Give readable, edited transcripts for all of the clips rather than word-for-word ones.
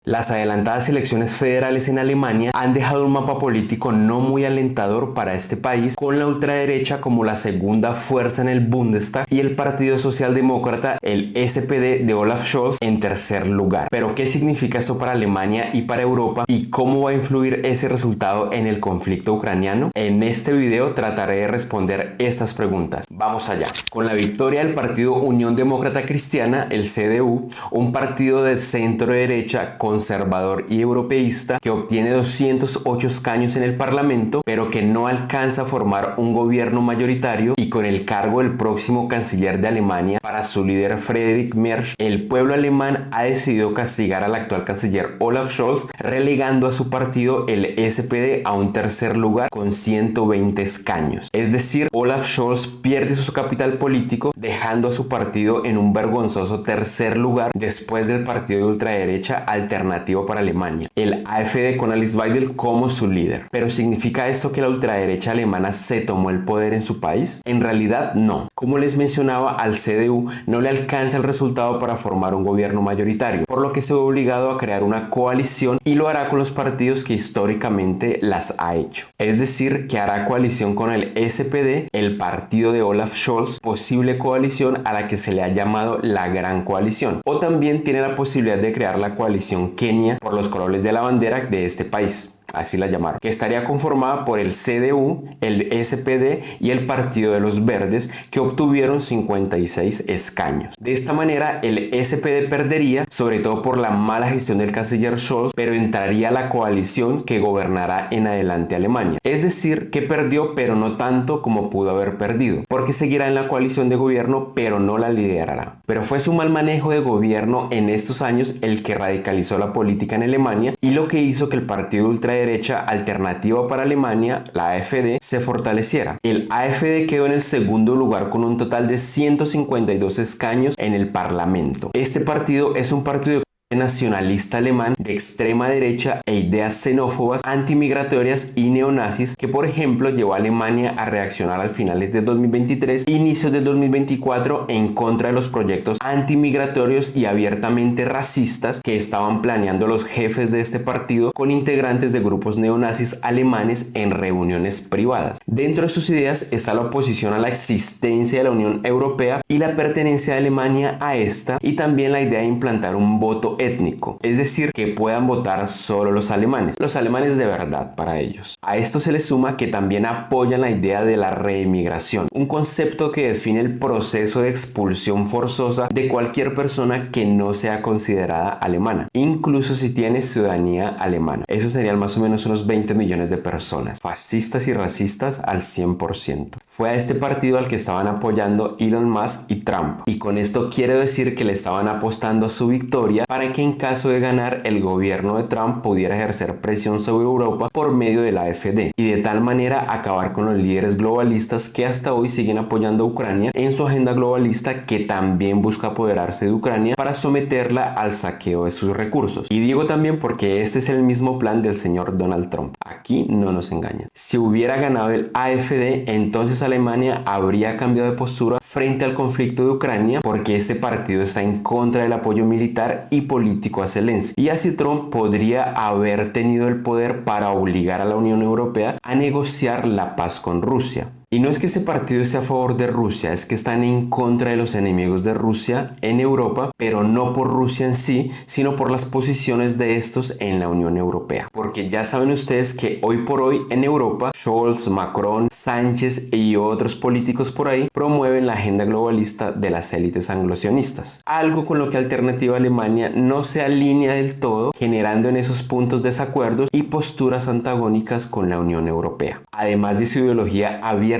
Las adelantadas elecciones federales en Alemania han dejado un mapa político no muy alentador para este país, con la ultraderecha como la segunda fuerza en el Bundestag y el Partido Socialdemócrata, el SPD de Olaf Scholz, en tercer lugar. Pero ¿qué significa esto para Alemania y para Europa? ¿Y cómo va a influir ese resultado en el conflicto ucraniano? En este video trataré de responder estas preguntas. Vamos allá. Con la victoria del Partido Unión Demócrata Cristiana, el CDU, un partido de centro derecha conservador y europeísta que obtiene 208 escaños en el Parlamento, pero que no alcanza a formar un gobierno mayoritario, y con el cargo del próximo canciller de Alemania para su líder Friedrich Merz, el pueblo alemán ha decidido castigar al actual canciller Olaf Scholz, relegando a su partido, el SPD, a un tercer lugar con 120 escaños. Es decir, Olaf Scholz pierde su capital político, dejando a su partido en un vergonzoso tercer lugar después del partido de ultraderecha Alternativa para Alemania, el AfD, con Alice Weidel como su líder. ¿Pero significa esto que la ultraderecha alemana se tomó el poder en su país? En realidad no. Como les mencionaba, al CDU no le alcanza el resultado para formar un gobierno mayoritario, por lo que se ve obligado a crear una coalición, y lo hará con los partidos que históricamente las ha hecho. Es decir, que hará coalición con el SPD, el partido de Olaf Scholz, posible coalición a la que se le ha llamado la Gran Coalición, o también tiene la posibilidad de crear la coalición Kenia por los colores de la bandera de este país, así la llamaron, que estaría conformada por el CDU, el SPD y el Partido de los Verdes, que obtuvieron 56 escaños. De esta manera, el SPD perdería, sobre todo por la mala gestión del canciller Scholz, pero entraría a la coalición que gobernará en adelante Alemania. Es decir, que perdió, pero no tanto como pudo haber perdido, porque seguirá en la coalición de gobierno, pero no la liderará. Pero fue su mal manejo de gobierno en estos años el que radicalizó la política en Alemania, y lo que hizo que el partido ultraderecha Alternativa para Alemania, la AfD, se fortaleciera. El AfD quedó en el segundo lugar con un total de 152 escaños en el Parlamento. Este partido es un partido nacionalista alemán de extrema derecha e ideas xenófobas, antimigratorias y neonazis, que por ejemplo llevó a Alemania a reaccionar al finales del 2023, inicios del 2024, en contra de los proyectos antimigratorios y abiertamente racistas que estaban planeando los jefes de este partido con integrantes de grupos neonazis alemanes en reuniones privadas. Dentro de sus ideas está la oposición a la existencia de la Unión Europea y la pertenencia de Alemania a esta, y también la idea de implantar un voto étnico, es decir, que puedan votar solo los alemanes de verdad para ellos. A esto se le suma que también apoyan la idea de la reemigración, un concepto que define el proceso de expulsión forzosa de cualquier persona que no sea considerada alemana, incluso si tiene ciudadanía alemana. Eso serían más o menos unos 20 millones de personas, fascistas y racistas al 100%. Fue a este partido al que estaban apoyando Elon Musk y Trump, y con esto quiero decir que le estaban apostando a su victoria para que en caso de ganar, el gobierno de Trump pudiera ejercer presión sobre Europa por medio de la AfD, y de tal manera acabar con los líderes globalistas que hasta hoy siguen apoyando a Ucrania en su agenda globalista, que también busca apoderarse de Ucrania para someterla al saqueo de sus recursos. Y digo también porque este es el mismo plan del señor Donald Trump. Aquí no nos engañan. Si hubiera ganado el AfD, entonces Alemania habría cambiado de postura frente al conflicto de Ucrania, porque este partido está en contra del apoyo militar y político a Zelensky, y así Trump podría haber tenido el poder para obligar a la Unión Europea a negociar la paz con Rusia. Y no es que este partido esté a favor de Rusia, es que están en contra de los enemigos de Rusia en Europa, pero no por Rusia en sí, sino por las posiciones de estos en la Unión Europea. Porque ya saben ustedes que hoy por hoy en Europa, Scholz, Macron, Sánchez y otros políticos por ahí promueven la agenda globalista de las élites anglosionistas. Algo con lo que Alternativa Alemania no se alinea del todo, generando en esos puntos desacuerdos y posturas antagónicas con la Unión Europea. Además de su ideología abiertamente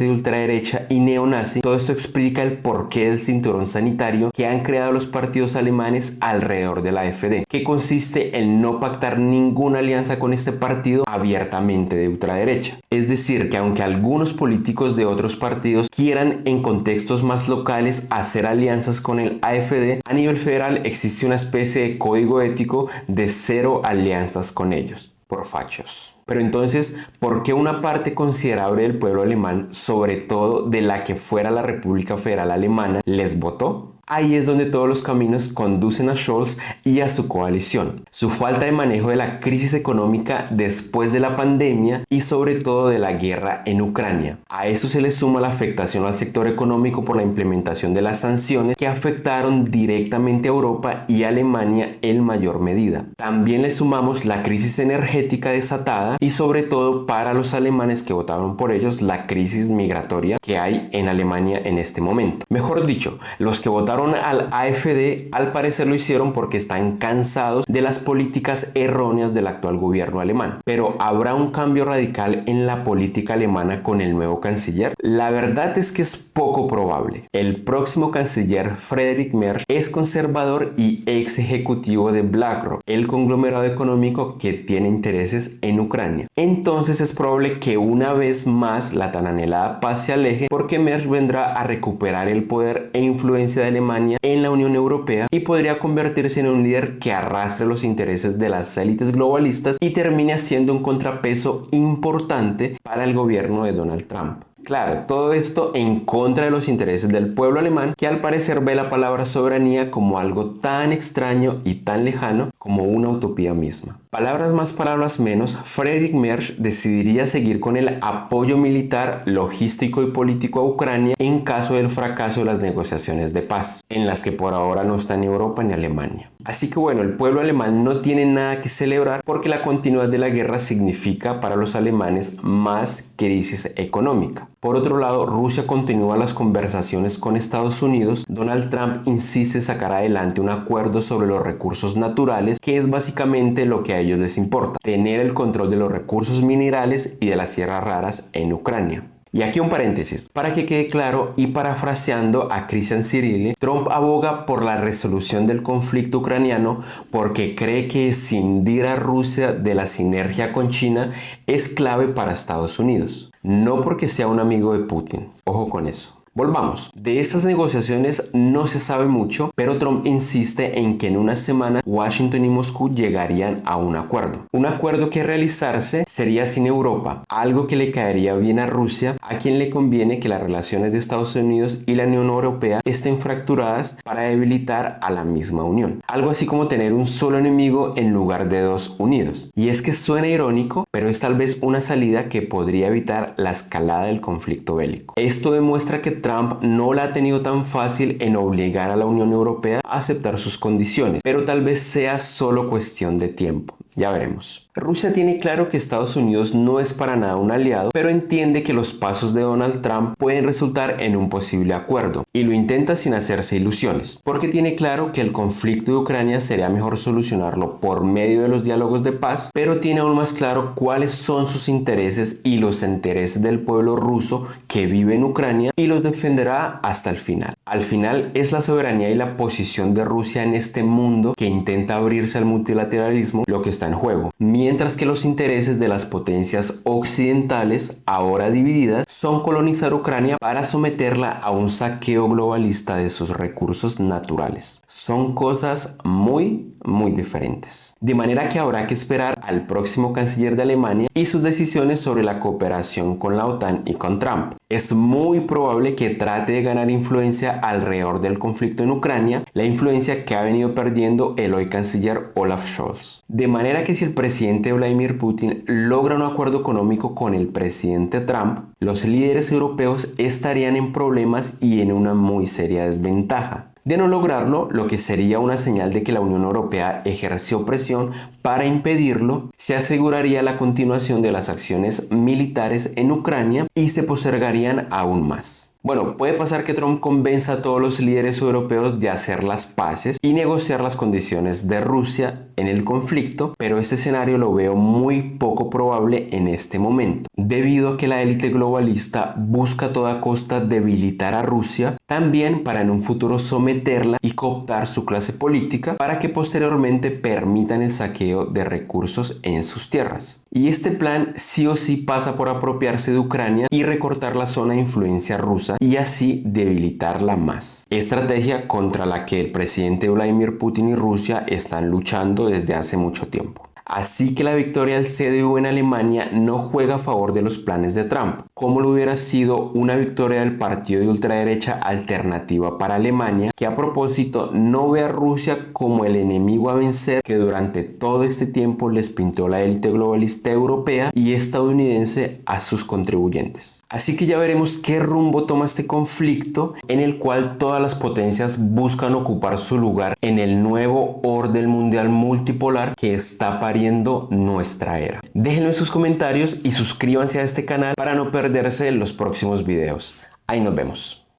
de ultraderecha y neonazi, todo esto explica el porqué del cinturón sanitario que han creado los partidos alemanes alrededor de la AfD, que consiste en no pactar ninguna alianza con este partido abiertamente de ultraderecha. Es decir, que aunque algunos políticos de otros partidos quieran en contextos más locales hacer alianzas con el AfD, a nivel federal existe una especie de código ético de cero alianzas con ellos, por fachos. Pero entonces, ¿por qué una parte considerable del pueblo alemán, sobre todo de la que fuera la República Federal Alemana, les votó? Ahí es donde todos los caminos conducen a Scholz y a su coalición. Su falta de manejo de la crisis económica después de la pandemia y sobre todo de la guerra en Ucrania. A eso se le suma la afectación al sector económico por la implementación de las sanciones que afectaron directamente a Europa y a Alemania en mayor medida. También le sumamos la crisis energética desatada y sobre todo para los alemanes que votaron por ellos la crisis migratoria que hay en Alemania en este momento. Mejor dicho, los que votaron al AfD al parecer lo hicieron porque están cansados de las políticas erróneas del actual gobierno alemán. Pero ¿habrá un cambio radical en la política alemana con el nuevo canciller? La verdad es que es poco probable. El próximo canciller, Friedrich Merz, es conservador y ex ejecutivo de BlackRock, el conglomerado económico que tiene intereses en Ucrania. Entonces es probable que una vez más la tan anhelada paz se aleje porque Merz vendrá a recuperar el poder e influencia de Alemania en la Unión Europea y podría convertirse en un líder que arrastre los intereses de las élites globalistas y termine siendo un contrapeso importante para el gobierno de Donald Trump. Claro, todo esto en contra de los intereses del pueblo alemán, que al parecer ve la palabra soberanía como algo tan extraño y tan lejano como una utopía misma. Palabras más, palabras menos, Friedrich Merz decidiría seguir con el apoyo militar, logístico y político a Ucrania en caso del fracaso de las negociaciones de paz, en las que por ahora no está ni Europa ni Alemania. Así que bueno, el pueblo alemán no tiene nada que celebrar porque la continuidad de la guerra significa para los alemanes más crisis económica. Por otro lado, Rusia continúa las conversaciones con Estados Unidos. Donald Trump insiste en sacar adelante un acuerdo sobre los recursos naturales, que es básicamente lo que a ellos les importa: tener el control de los recursos minerales y de las tierras raras en Ucrania. Y aquí un paréntesis, para que quede claro y parafraseando a Christian Zirilli, Trump aboga por la resolución del conflicto ucraniano porque cree que escindir a Rusia de la sinergia con China es clave para Estados Unidos, no porque sea un amigo de Putin. Ojo con eso. Volvamos. De estas negociaciones no se sabe mucho, pero Trump insiste en que en una semana Washington y Moscú llegarían a un acuerdo. Un acuerdo que realizarse sería sin Europa, algo que le caería bien a Rusia, a quien le conviene que las relaciones de Estados Unidos y la Unión Europea estén fracturadas para debilitar a la misma Unión. Algo así como tener un solo enemigo en lugar de dos unidos. Y es que suena irónico, pero es tal vez una salida que podría evitar la escalada del conflicto bélico. Esto demuestra que Trump no la ha tenido tan fácil en obligar a la Unión Europea a aceptar sus condiciones, pero tal vez sea solo cuestión de tiempo. Ya veremos. Rusia tiene claro que Estados Unidos no es para nada un aliado, pero entiende que los pasos de Donald Trump pueden resultar en un posible acuerdo, y lo intenta sin hacerse ilusiones, porque tiene claro que el conflicto de Ucrania sería mejor solucionarlo por medio de los diálogos de paz, pero tiene aún más claro cuáles son sus intereses y los intereses del pueblo ruso que vive en Ucrania y los defenderá hasta el final. Al final es la soberanía y la posición de Rusia en este mundo que intenta abrirse al multilateralismo lo que está en juego, mientras que los intereses de las potencias occidentales, ahora divididas, son colonizar Ucrania para someterla a un saqueo globalista de sus recursos naturales. Son cosas muy diferentes. De manera que habrá que esperar al próximo canciller de Alemania y sus decisiones sobre la cooperación con la OTAN y con Trump. Es muy probable que trate de ganar influencia alrededor del conflicto en Ucrania, la influencia que ha venido perdiendo el hoy canciller Olaf Scholz. De manera que si el presidente Vladimir Putin logra un acuerdo económico con el presidente Trump, los líderes europeos estarían en problemas y en una muy seria desventaja. De no lograrlo, lo que sería una señal de que la Unión Europea ejerció presión para impedirlo, se aseguraría la continuación de las acciones militares en Ucrania y se postergarían aún más. Bueno, puede pasar que Trump convenza a todos los líderes europeos de hacer las paces y negociar las condiciones de Rusia en el conflicto, pero este escenario lo veo muy poco probable en este momento, debido a que la élite globalista busca a toda costa debilitar a Rusia, también para en un futuro someterla y cooptar su clase política para que posteriormente permitan el saqueo de recursos en sus tierras. Y este plan sí o sí pasa por apropiarse de Ucrania y recortar la zona de influencia rusa y así debilitarla más. Estrategia contra la que el presidente Vladimir Putin y Rusia están luchando desde hace mucho tiempo. Así que la victoria del CDU en Alemania no juega a favor de los planes de Trump, como lo hubiera sido una victoria del partido de ultraderecha Alternativa para Alemania, que a propósito no ve a Rusia como el enemigo a vencer que durante todo este tiempo les pintó la élite globalista europea y estadounidense a sus contribuyentes. Así que ya veremos qué rumbo toma este conflicto, en el cual todas las potencias buscan ocupar su lugar en el nuevo orden mundial multipolar que está pariendo nuestra era. Déjenme sus comentarios y suscríbanse a este canal para no perderse los próximos videos. Ahí nos vemos.